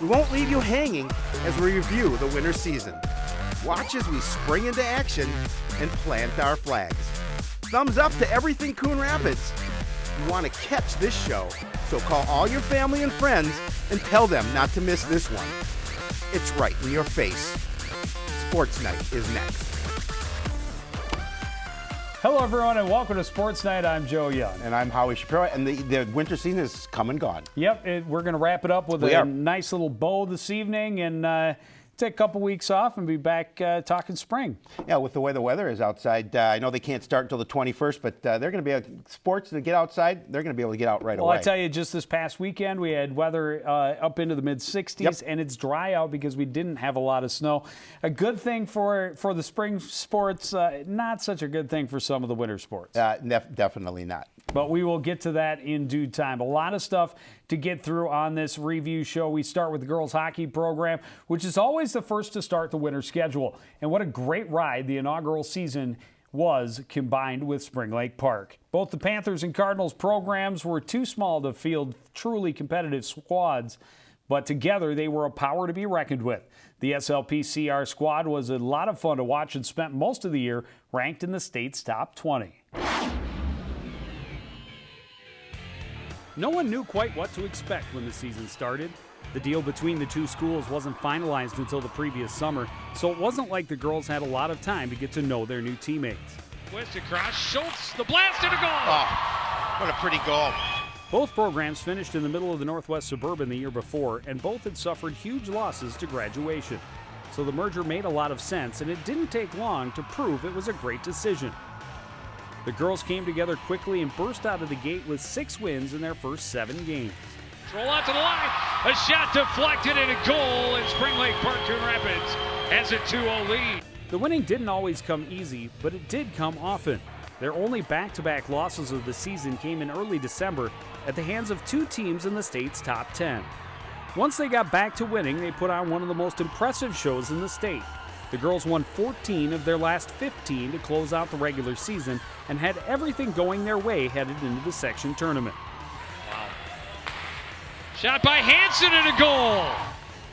We won't leave you hanging as we review the winter season. Watch as we spring into action and plant our flags. Thumbs up to everything Coon Rapids. You want to catch this show, so call all your family and friends and tell them not to miss this one. It's right in your face. Sports Night is next. Hello, everyone, and welcome to Sports Night. I'm Joe Young. And I'm Howie Shapiro, and the winter season is come and gone. Yep, we're going to wrap it up with a nice little bow this evening and take a couple weeks off and be back talking spring. Yeah, with the way the weather is outside, I know they can't start until the 21st, but they're going to be sports to get outside. They're going to be able to get out right away. Well, I tell you, just this past weekend, we had weather up into the mid-60s, and it's dry out because we didn't have a lot of snow. A good thing for the spring sports, not such a good thing for some of the winter sports. Definitely not. But we will get to that in due time. A lot of stuff to get through on this review show. We start with the girls hockey program, which is always the first to start the winter schedule. And what a great ride the inaugural season was combined with Spring Lake Park. Both the Panthers and Cardinals programs were too small to field truly competitive squads, but together they were a power to be reckoned with. The SLPCR squad was a lot of fun to watch and spent most of the year ranked in the state's top 20. No one knew quite what to expect when the season started. The deal between the two schools wasn't finalized until the previous summer, so it wasn't like the girls had a lot of time to get to know their new teammates. Twist across, Schultz, the blast and a goal! Oh, what a pretty goal. Both programs finished in the middle of the Northwest Suburban the year before, and both had suffered huge losses to graduation. So the merger made a lot of sense, and it didn't take long to prove it was a great decision. The girls came together quickly and burst out of the gate with 6 wins in their first 7 games. Roll out to the line, a shot deflected and a goal, and Spring Lake Park Coon Rapids has a 2-0 lead. The winning didn't always come easy, but it did come often. Their only back-to-back losses of the season came in early December at the hands of 2 teams in the state's top 10. Once they got back to winning, they put on one of the most impressive shows in the state. The girls won 14 of their last 15 to close out the regular season and had everything going their way headed into the section tournament. Wow. Shot by Hansen and a goal!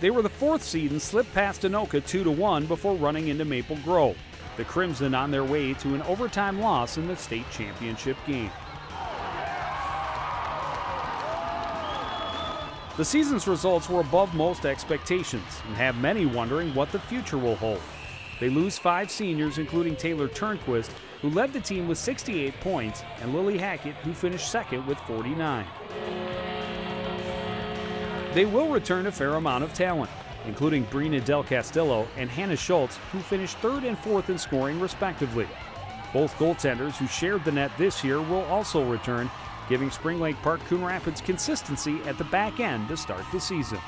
They were the 4th seed and slipped past Anoka 2-1 before running into Maple Grove. The Crimson on their way to an overtime loss in the state championship game. The season's results were above most expectations and have many wondering what the future will hold. They lose 5 seniors, including Taylor Turnquist, who led the team with 68 points, and Lily Hackett, who finished second with 49. They will return a fair amount of talent, including Brina Del Castillo and Hannah Schultz, who finished 3rd and 4th in scoring respectively. Both goaltenders who shared the net this year will also return, giving Spring Lake Park Coon Rapids consistency at the back end to start the season.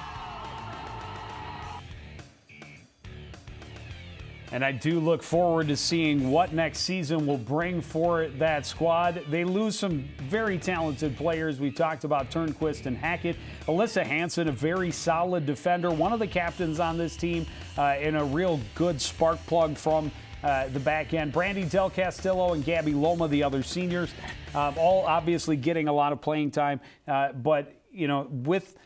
And I do look forward to seeing what next season will bring for that squad. They lose some very talented players. We talked about Turnquist and Hackett. Alyssa Hansen, a very solid defender, one of the captains on this team, and a real good spark plug from the back end. Brandy Del Castillo and Gabby Loma, the other seniors, all obviously getting a lot of playing time. But, you know, with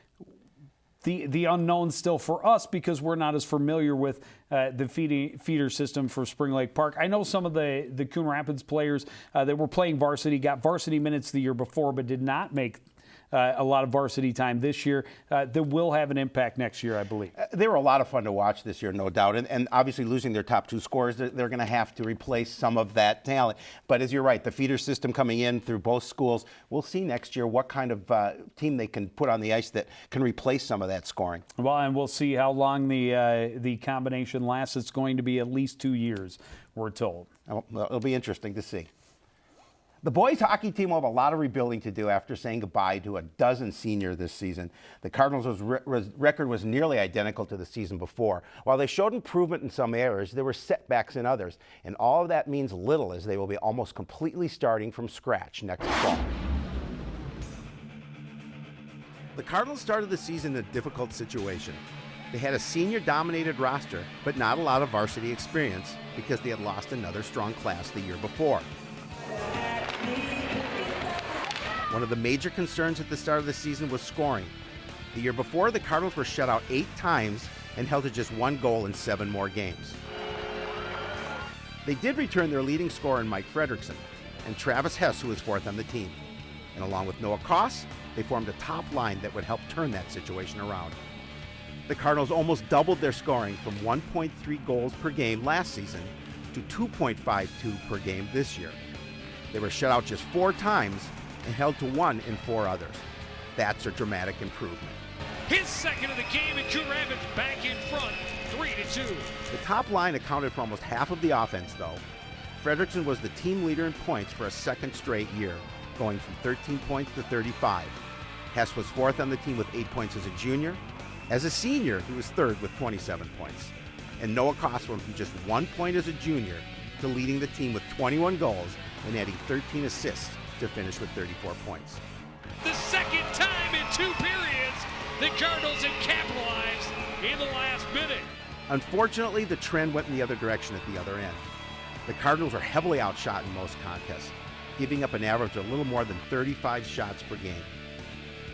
the unknown still for us because we're not as familiar with the feeder system for Spring Lake Park. I know some of the Coon Rapids players that were playing varsity got varsity minutes the year before but did not make a lot of varsity time this year. That will have an impact next year, I believe. They were a lot of fun to watch this year, no doubt. And obviously losing their top 2 scorers, they're going to have to replace some of that talent. But as you're right, the feeder system coming in through both schools, we'll see next year what kind of team they can put on the ice that can replace some of that scoring. Well, and we'll see how long the combination lasts. It's going to be at least 2 years, we're told. Well, it'll be interesting to see. The boys hockey team will have a lot of rebuilding to do after saying goodbye to a dozen seniors this season. The Cardinals' record was nearly identical to the season before. While they showed improvement in some areas, there were setbacks in others. And all of that means little as they will be almost completely starting from scratch next fall. The Cardinals started the season in a difficult situation. They had a senior-dominated roster, but not a lot of varsity experience because they had lost another strong class the year before. One of the major concerns at the start of the season was scoring. The year before, the Cardinals were shut out 8 times and held to just 1 goal in 7 more games. They did return their leading scorer in Mike Fredrickson and Travis Hess, who was 4th on the team. And along with Noah Koss, they formed a top line that would help turn that situation around. The Cardinals almost doubled their scoring from 1.3 goals per game last season to 2.52 per game this year. They were shut out just 4 times and held to 1 in 4 others. That's a dramatic improvement. His second of the game, and Coon Rapids back in front, 3-2. The top line accounted for almost half of the offense, though. Fredrickson was the team leader in points for a second straight year, going from 13 points to 35. Hess was 4th on the team with 8 points as a junior. As a senior, he was 3rd with 27 points. And Noah Koss went from just 1 point as a junior to leading the team with 21 goals and adding 13 assists to finish with 34 points. The second time in 2 periods, the Cardinals have capitalized in the last minute. Unfortunately, the trend went in the other direction at the other end. The Cardinals were heavily outshot in most contests, giving up an average of a little more than 35 shots per game.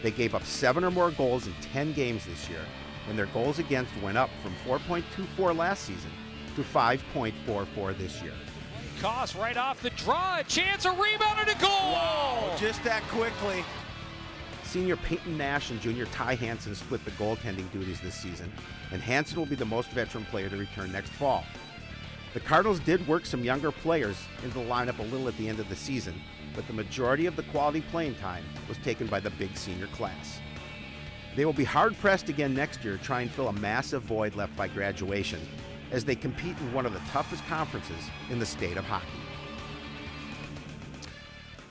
They gave up 7 or more goals in 10 games this year, and their goals against went up from 4.24 last season to 5.44 this year. Koss right off the draw, a chance, a rebound, and a goal! Wow, just that quickly. Senior Peyton Nash and junior Ty Hansen split the goaltending duties this season, and Hansen will be the most veteran player to return next fall. The Cardinals did work some younger players into the lineup a little at the end of the season, but the majority of the quality playing time was taken by the big senior class. They will be hard-pressed again next year to try and fill a massive void left by graduation as they compete in one of the toughest conferences in the state of hockey.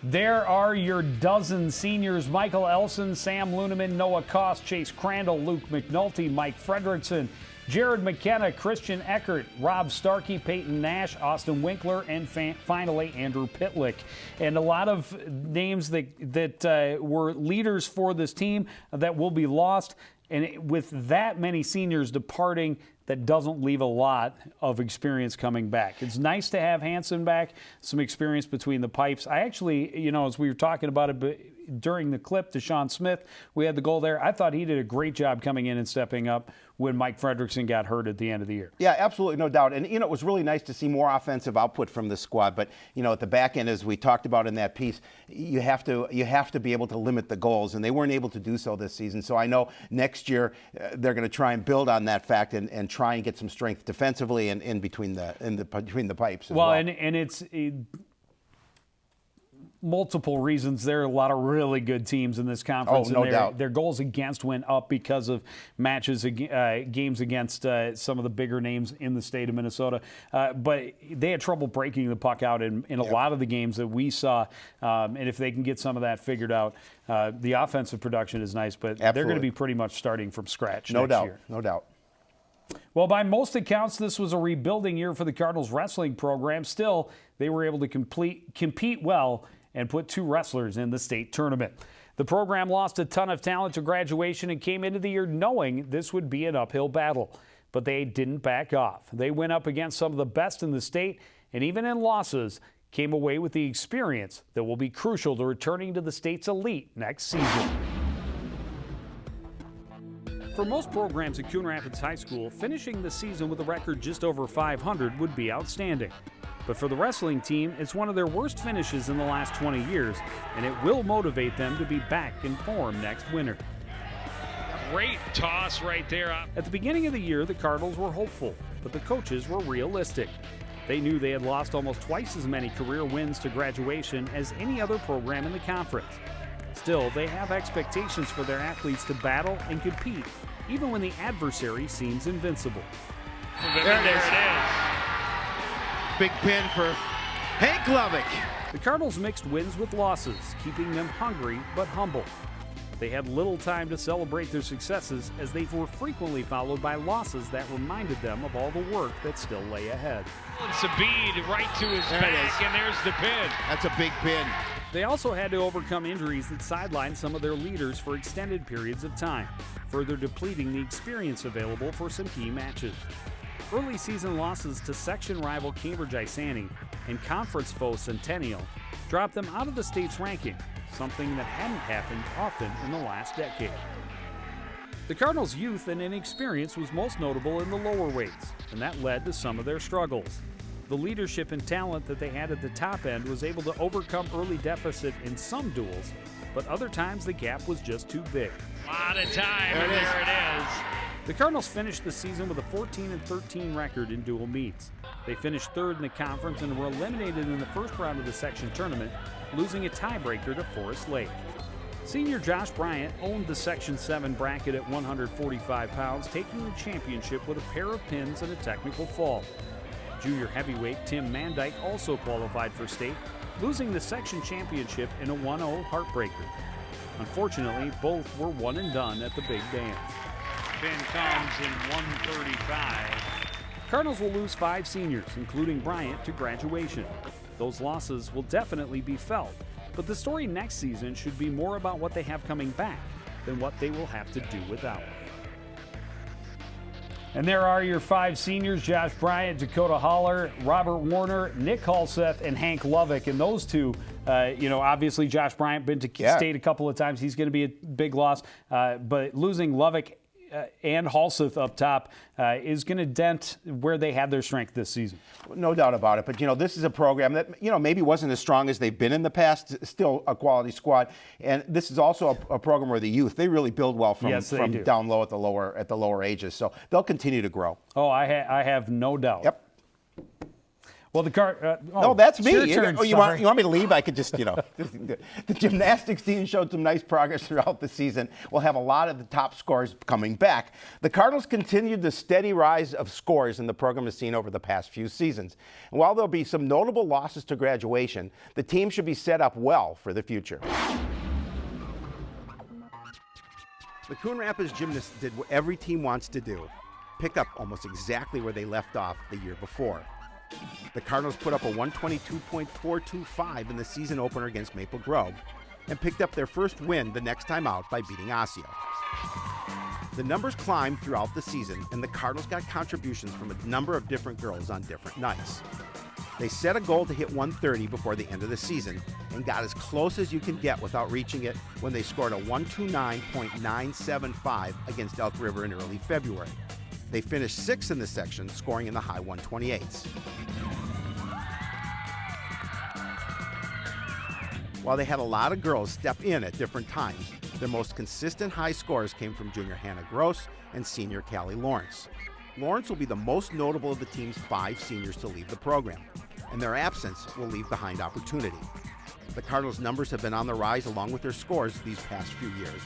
There are your dozen seniors: Michael Elson, Sam Luneman, Noah Koss, Chase Crandall, Luke McNulty, Mike Fredrickson, Jared McKenna, Christian Eckert, Rob Starkey, Peyton Nash, Austin Winkler, and finally Andrew Pitlick. And a lot of names that were leaders for this team that will be lost. And with that many seniors departing, that doesn't leave a lot of experience coming back. It's nice to have Hansen back, some experience between the pipes. I actually, as we were talking about it during the clip, Deshaun Smith, we had the goal there. I thought he did a great job coming in and stepping up when Mike Fredrickson got hurt at the end of the year. Yeah, absolutely, no doubt. And, it was really nice to see more offensive output from this squad. But, at the back end, as we talked about in that piece, you have to be able to limit the goals. And they weren't able to do so this season. So I know next year they're going to try and build on that fact and try and get some strength defensively and in between the pipes as well. And it's multiple reasons. There are a lot of really good teams in this conference. Oh, no doubt. Their goals against went up because of games against some of the bigger names in the state of Minnesota. But they had trouble breaking the puck out in a lot of the games that we saw. And if they can get some of that figured out, the offensive production is nice, but Absolutely. They're going to be pretty much starting from scratch next year. No doubt. Well, by most accounts, this was a rebuilding year for the Cardinals wrestling program. Still, they were able to compete well and put 2 wrestlers in the state tournament. The program lost a ton of talent to graduation and came into the year knowing this would be an uphill battle. But they didn't back off. They went up against some of the best in the state, and even in losses, came away with the experience that will be crucial to returning to the state's elite next season. For most programs at Coon Rapids High School, finishing the season with a record just over 500 would be outstanding. But for the wrestling team, it's one of their worst finishes in the last 20 years, and it will motivate them to be back in form next winter. Great toss right there. At the beginning of the year, the Cardinals were hopeful, but the coaches were realistic. They knew they had lost almost twice as many career wins to graduation as any other program in the conference. Still, they have expectations for their athletes to battle and compete, even when the adversary seems invincible. There it is. Big pin for Hank Lovick. The Cardinals mixed wins with losses, keeping them hungry but humble. They had little time to celebrate their successes as they were frequently followed by losses that reminded them of all the work that still lay ahead. Sabine right to his back, and there's the pin. That's a big pin. They also had to overcome injuries that sidelined some of their leaders for extended periods of time, further depleting the experience available for some key matches. Early season losses to section rival Cambridge Isani and conference foe Centennial dropped them out of the state's ranking, something that hadn't happened often in the last decade. The Cardinals' youth and inexperience was most notable in the lower weights, and that led to some of their struggles. The leadership and talent that they had at the top end was able to overcome early deficit in some duels, but other times the gap was just too big. A lot of time, and there it is. The Cardinals finished the season with a 14-13 record in dual meets. They finished third in the conference and were eliminated in the first round of the section tournament, losing a tiebreaker to Forest Lake. Senior Josh Bryant owned the Section 7 bracket at 145 pounds, taking the championship with a pair of pins and a technical fall. Junior heavyweight Tim Mandike also qualified for state, losing the section championship in a 1-0 heartbreaker. Unfortunately, both were one and done at the big dance. Pin comes in 135. Cardinals will lose 5 seniors, including Bryant, to graduation. Those losses will definitely be felt, but the story next season should be more about what they have coming back than what they will have to do without. And there are your 5 seniors: Josh Bryant, Dakota Haller, Robert Warner, Nick Halseth, and Hank Lovick. And those two, obviously Josh Bryant been to state a couple of times. He's going to be a big loss. But losing Lovick and Halseth up top is going to dent where they had their strength this season. No doubt about it. But, this is a program that, maybe wasn't as strong as they've been in the past. Still a quality squad. And this is also a program where the youth, they really build well from down low at the lower ages. So they'll continue to grow. Oh, I have no doubt. Yep. Well, no, that's me. Turn, you want me to leave? I could just, The gymnastics team showed some nice progress throughout the season. We'll have a lot of the top scores coming back. The Cardinals continued the steady rise of scores in the program has seen over the past few seasons. And while there'll be some notable losses to graduation, the team should be set up well for the future. The Coon Rapids Gymnasts did what every team wants to do: pick up almost exactly where they left off the year before. The Cardinals put up a 122.425 in the season opener against Maple Grove and picked up their first win the next time out by beating Osseo. The numbers climbed throughout the season, and the Cardinals got contributions from a number of different girls on different nights. They set a goal to hit 130 before the end of the season and got as close as you can get without reaching it when they scored a 129.975 against Elk River in early February. They finished 6th in the section, scoring in the high 128s. While they had a lot of girls step in at different times, their most consistent high scores came from junior Hannah Gross and senior Callie Lawrence. Lawrence will be the most notable of the team's 5 seniors to leave the program, and their absence will leave behind opportunity. The Cardinals' numbers have been on the rise along with their scores these past few years,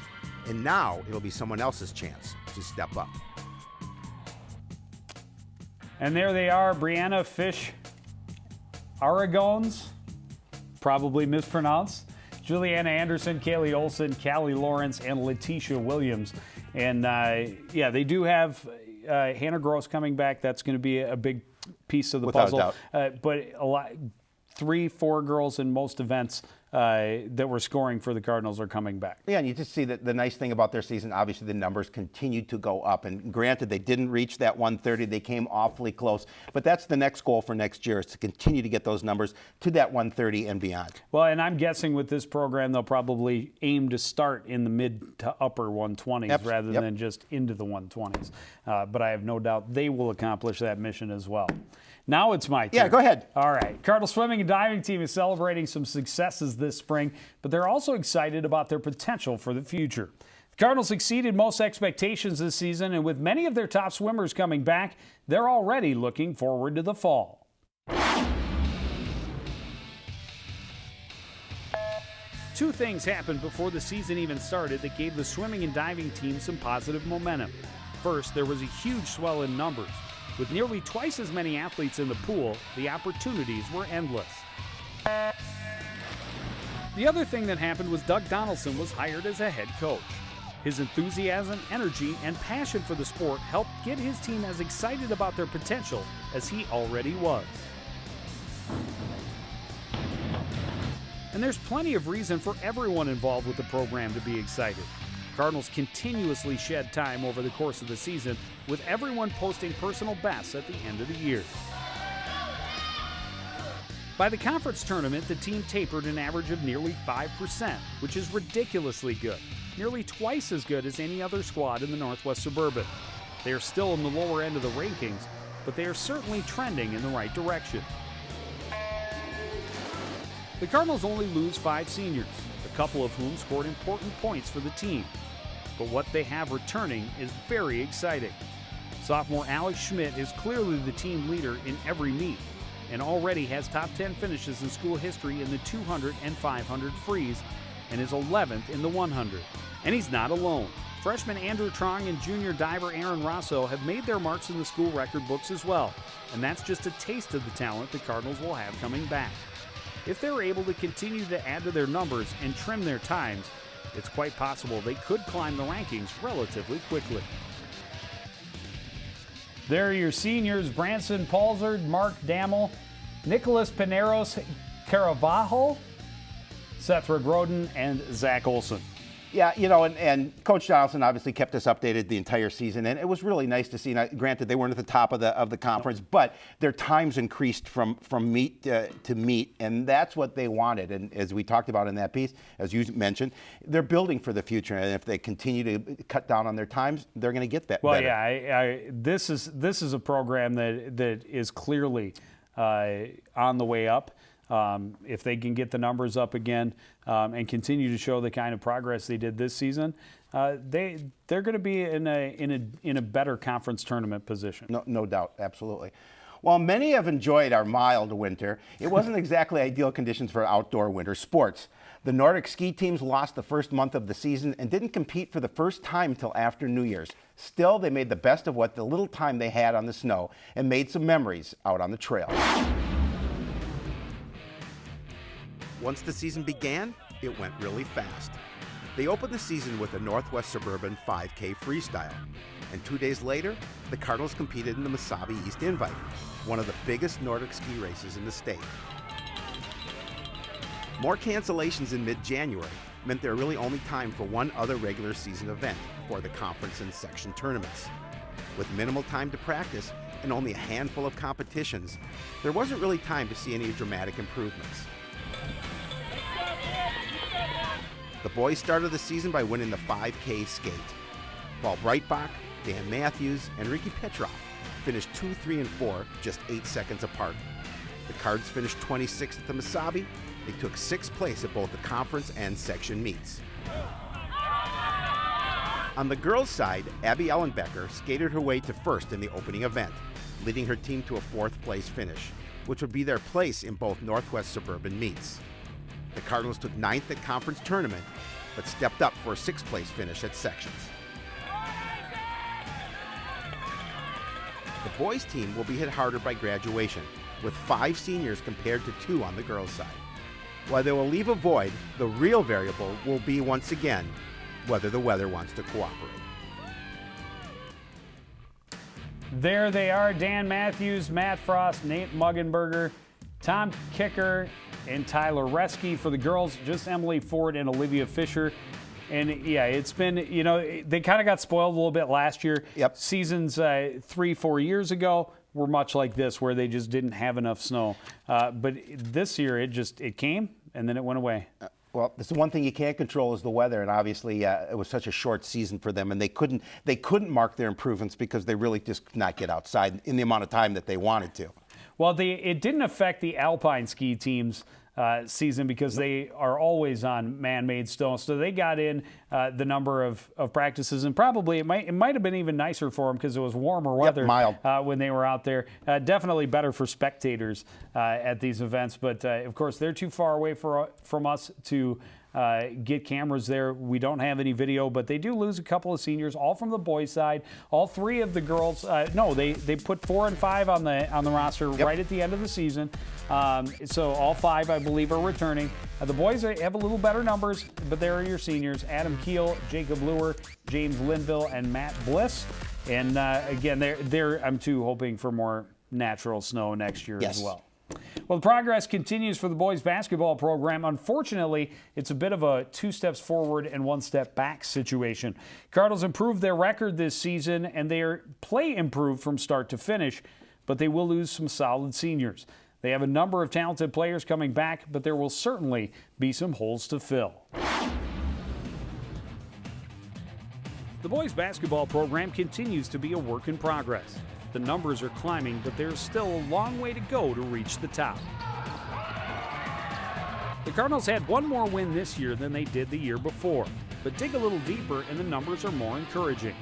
and now it'll be someone else's chance to step up. And there they are, Brianna Fish Aragons, probably mispronounced, Juliana Anderson, Kaylee Olson, Callie Lawrence, and Letitia Williams. And they do have Hannah Gross coming back. That's going to be a big piece of the puzzle. But 3-4 girls in most events that were scoring for the Cardinals are coming back. Yeah, and you just see that the nice thing about their season, obviously the numbers continue to go up. And granted, they didn't reach that 130. They came awfully close. But that's the next goal for next year, is to continue to get those numbers to that 130 and beyond. Well, and I'm guessing with this program, they'll probably aim to start in the mid to upper 120s rather than just into the 120s. But I have no doubt they will accomplish that mission as well. Now it's my turn. Yeah, go ahead. All right. Cardinal swimming and diving team is celebrating some successes this spring, but they're also excited about their potential for the future. The Cardinals exceeded most expectations this season, and with many of their top swimmers coming back, they're already looking forward to the fall. 2 things happened before the season even started that gave the swimming and diving team some positive momentum. First, there was a huge swell in numbers. With nearly twice as many athletes in the pool, the opportunities were endless. The other thing that happened was Doug Donaldson was hired as a head coach. His enthusiasm, energy, and passion for the sport helped get his team as excited about their potential as he already was. And there's plenty of reason for everyone involved with the program to be excited. Cardinals continuously shed time over the course of the season, with everyone posting personal bests at the end of the year. By the conference tournament, the team tapered an average of nearly 5%, which is ridiculously good. nearly twice as good as any other squad in the Northwest Suburban. They are still in the lower end of the rankings, but they are certainly trending in the right direction. The Cardinals only lose 5 seniors, a couple of whom scored important points for the team. But what they have returning is very exciting. Sophomore Alex Schmidt is clearly the team leader in every meet and already has top 10 finishes in school history in the 200 and 500 frees and is 11th in the 100. And he's not alone. Freshman Andrew Trong and junior diver Aaron Rosso have made their marks in the school record books as well, and that's just a taste of the talent the Cardinals will have coming back. If they're able to continue to add to their numbers and trim their times, it's quite possible they could climb the rankings relatively quickly. There are your seniors: Branson Palzard, Mark Dammel, Nicholas Pineros Caravajo, Seth Groden, and Zach Olson. Yeah, and Coach Donaldson obviously kept us updated the entire season, and it was really nice to see. Now, granted, they weren't at the top of the conference, but their times increased from meet to meet, and that's what they wanted. And as we talked about in that piece, as you mentioned, they're building for the future, and if they continue to cut down on their times, they're going to get that. Well, better. yeah, this is a program that is clearly on the way up. If they can get the numbers up again and continue to show the kind of progress they did this season, they're going to be in a better conference tournament position. No doubt, absolutely. While many have enjoyed our mild winter, it wasn't exactly ideal conditions for outdoor winter sports. The Nordic ski teams lost the first month of the season and didn't compete for the first time until after New Year's. Still, they made the best of what the little time they had on the snow and made some memories out on the trail. Once the season began, it went really fast. They opened the season with the Northwest Suburban 5K Freestyle, and 2 days later, the Cardinals competed in the Mesabi East Invite, one of the biggest Nordic ski races in the state. More cancellations in mid-January meant there really only time for one other regular season event for the conference and section tournaments. With minimal time to practice and only a handful of competitions, there wasn't really time to see any dramatic improvements. The boys started the season by winning the 5K skate. Paul Breitbach, Dan Matthews, and Ricky Petroff finished 2, 3, and 4, just 8 seconds apart. The Cards finished 26th at the Mesabi. They took 6th place at both the conference and section meets. On the girls' side, Abby Ellenbecker skated her way to 1st in the opening event, leading her team to a 4th place finish, which would be their place in both Northwest Suburban meets. The Cardinals took 9th at conference tournament, but stepped up for a 6th place finish at sections. The boys' team will be hit harder by graduation, with 5 seniors compared to 2 on the girls' side. While they will leave a void, the real variable will be, once again, whether the weather wants to cooperate. There they are: Dan Matthews, Matt Frost, Nate Muggenberger, Tom Kicker, and Tyler Reske. For the girls, just Emily Ford and Olivia Fisher. And yeah, it's been, they kind of got spoiled a little bit last year. Yep. Seasons 3-4 years ago were much like this, where they just didn't have enough snow. But this year, it came and then it went away. Well, this is one thing you can't control is the weather, and obviously it was such a short season for them, and they couldn't mark their improvements because they really just could not get outside in the amount of time that they wanted to. Well, it didn't affect the alpine ski team's season because they are always on man-made snow. So they got in the number of practices, and probably it might have been even nicer for them because it was warmer weather. Yep, mild. When they were out there. Definitely better for spectators at these events. But of course, they're too far away from us to get cameras there. We don't have any video, but they do lose a couple of seniors, all from the boys' side. All 3 of the girls, they put 4 and 5 on the roster right at the end of the season. So all 5, I believe, are returning. The boys have a little better numbers, but there are your seniors: Adam Keel, Jacob Luer, James Linville, and Matt Bliss. And again, I'm too hoping for more natural snow next year as well. Well, the progress continues for the boys basketball program. Unfortunately, it's a bit of a 2 steps forward and 1 step back situation. Cardinals improved their record this season, and their play improved from start to finish, but they will lose some solid seniors. They have a number of talented players coming back, but there will certainly be some holes to fill. The boys basketball program continues to be a work in progress. The numbers are climbing, but there's still a long way to go to reach the top. The Cardinals had one more win this year than they did the year before, but dig a little deeper and the numbers are more encouraging.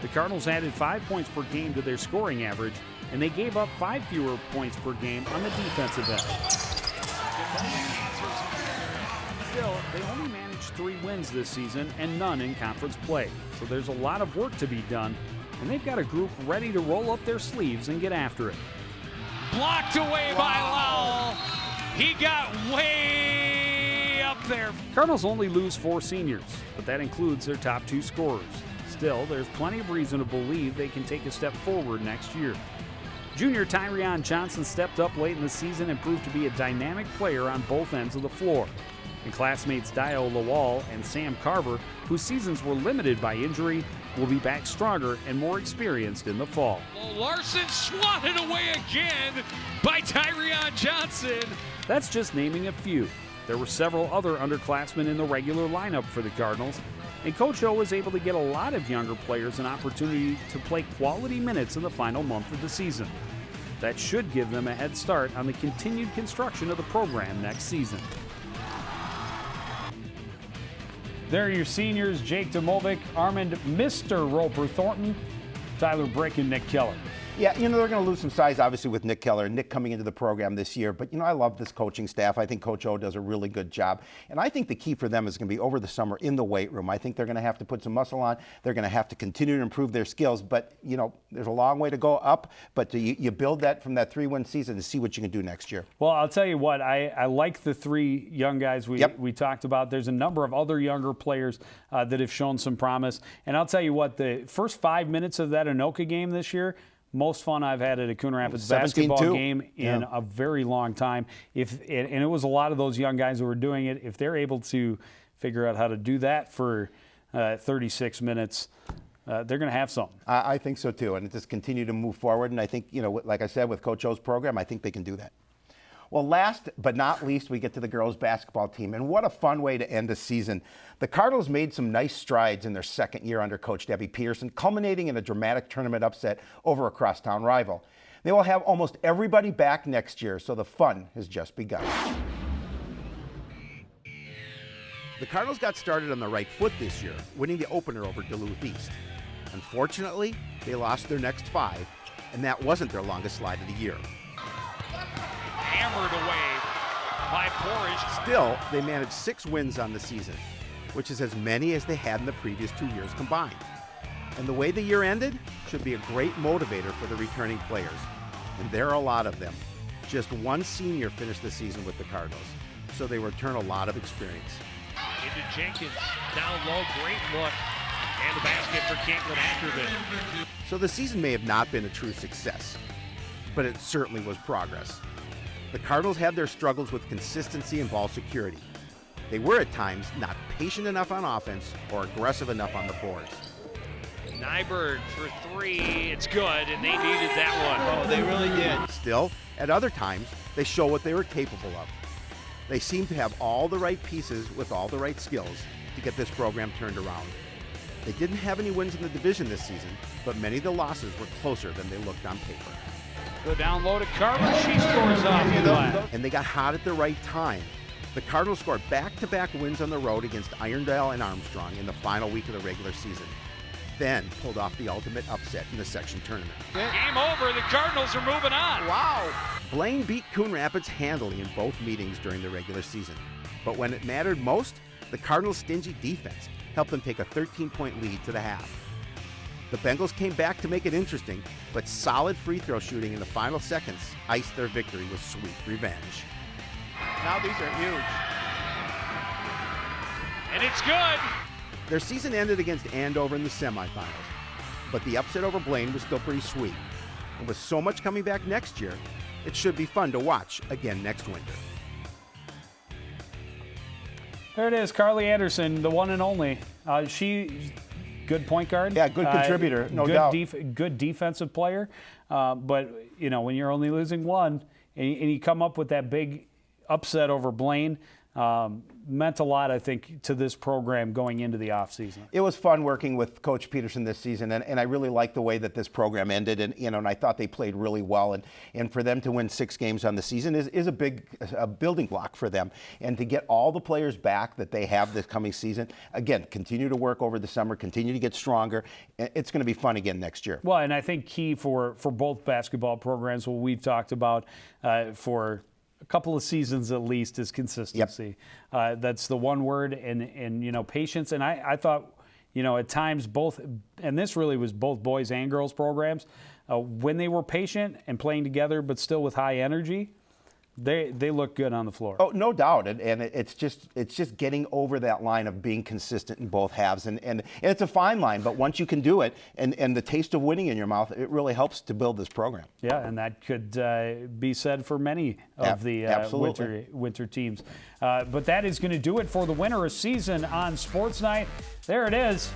The Cardinals added 5 points per game to their scoring average, and they gave up 5 fewer points per game on the defensive end. Still, they only managed 3 wins this season and none in conference play, so there's a lot of work to be done, and they've got a group ready to roll up their sleeves and get after it. Blocked away by Lowell. He got way up there. Cardinals only lose 4 seniors, but that includes their top 2 scorers. Still, there's plenty of reason to believe they can take a step forward next year. Junior Tyrion Johnson stepped up late in the season and proved to be a dynamic player on both ends of the floor. And classmates Dio Lawal and Sam Carver, whose seasons were limited by injury, will be back stronger and more experienced in the fall. Larson swatted away again by Tyrion Johnson. That's just naming a few. There were several other underclassmen in the regular lineup for the Cardinals, and Coach O was able to get a lot of younger players an opportunity to play quality minutes in the final month of the season. That should give them a head start on the continued construction of the program next season. There are your seniors, Jake Demovic, Armand Mr. Roper Thornton, Tyler Brick, and Nick Keller. Yeah, they're going to lose some size, obviously, with Nick Keller. Nick coming into the program this year. But, I love this coaching staff. I think Coach O does a really good job. And I think the key for them is going to be over the summer in the weight room. I think they're going to have to put some muscle on. They're going to have to continue to improve their skills. But, there's a long way to go up. But you build that from that 3-win season to see what you can do next year. Well, I'll tell you what. I like the 3 young guys we talked about. There's a number of other younger players that have shown some promise. And I'll tell you what, the first 5 minutes of that Anoka game this year, most fun I've had at a Coon Rapids basketball game in a very long time. And it was a lot of those young guys who were doing it. If they're able to figure out how to do that for 36 minutes, they're going to have something. I think so too, and just continue to move forward. And I think, like I said, with Coach O's program, I think they can do that. Well, last but not least, we get to the girls' basketball team, and what a fun way to end the season. The Cardinals made some nice strides in their second year under Coach Debbie Peterson, culminating in a dramatic tournament upset over a crosstown rival. They will have almost everybody back next year, so the fun has just begun. The Cardinals got started on the right foot this year, winning the opener over Duluth East. Unfortunately, they lost their next 5, and that wasn't their longest slide of the year. Hammered away by Porridge. Still, they managed 6 wins on the season, which is as many as they had in the previous 2 years combined. And the way the year ended should be a great motivator for the returning players. And there are a lot of them. Just 1 senior finished the season with the Cardinals, so they return a lot of experience. Into Jenkins, down low, great look. And the basket for Caitlin Ackerman. So the season may have not been a true success, but it certainly was progress. The Cardinals had their struggles with consistency and ball security. They were at times not patient enough on offense or aggressive enough on the boards. Nyberg for 3, it's good, and they needed that one. Oh, they really did. Still, at other times, they show what they were capable of. They seem to have all the right pieces with all the right skills to get this program turned around. They didn't have any wins in the division this season, but many of the losses were closer than they looked on paper. Go down low to Carver. She scores off the glass. And they got hot at the right time. The Cardinals scored back-to-back wins on the road against Irondale and Armstrong in the final week of the regular season. Then pulled off the ultimate upset in the section tournament. Game over. The Cardinals are moving on. Wow! Blaine beat Coon Rapids handily in both meetings during the regular season. But when it mattered most, the Cardinals' stingy defense helped them take a 13-point lead to the half. The Bengals came back to make it interesting, but solid free throw shooting in the final seconds iced their victory with sweet revenge. Now these are huge. And it's good. Their season ended against Andover in the semifinals, but the upset over Blaine was still pretty sweet. And with so much coming back next year, it should be fun to watch again next winter. There it is, Carly Anderson, the one and only. She, good point guard. Yeah, good contributor, no doubt. Good defensive player. But, when you're only losing 1 and you come up with that big upset over Blaine, meant a lot, I think, to this program going into the offseason. It was fun working with Coach Peterson this season, and I really liked the way that this program ended, and I thought they played really well, and for them to win 6 games on the season is a big building block for them, and to get all the players back that they have this coming season. Again, continue to work over the summer, continue to get stronger. It's going to be fun again next year. Well, and I think key for both basketball programs, what we've talked about for a couple of seasons at least, is consistency. Yep. That's the one word, and patience. And I thought, at times both, and this really was both boys and girls programs, when they were patient and playing together but still with high energy, they look good on the floor. Oh, no doubt, and it's just getting over that line of being consistent in both halves, and it's a fine line, but once you can do it, and the taste of winning in your mouth, it really helps to build this program. Yeah, and that could be said for many of the winter teams. But that is going to do it for the winter season on Sports Night. There it is.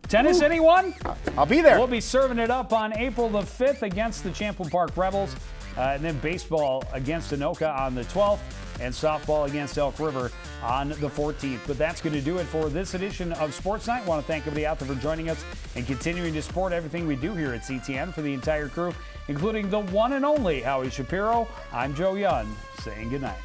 Tennis, anyone? I'll be there. We'll be serving it up on April the 5th against the Champlain Park Rebels. And then baseball against Anoka on the 12th, and softball against Elk River on the 14th. But that's going to do it for this edition of Sports Night. I want to thank everybody out there for joining us and continuing to support everything we do here at CTN. For the entire crew, including the one and only Howie Shapiro, I'm Joe Young, saying goodnight.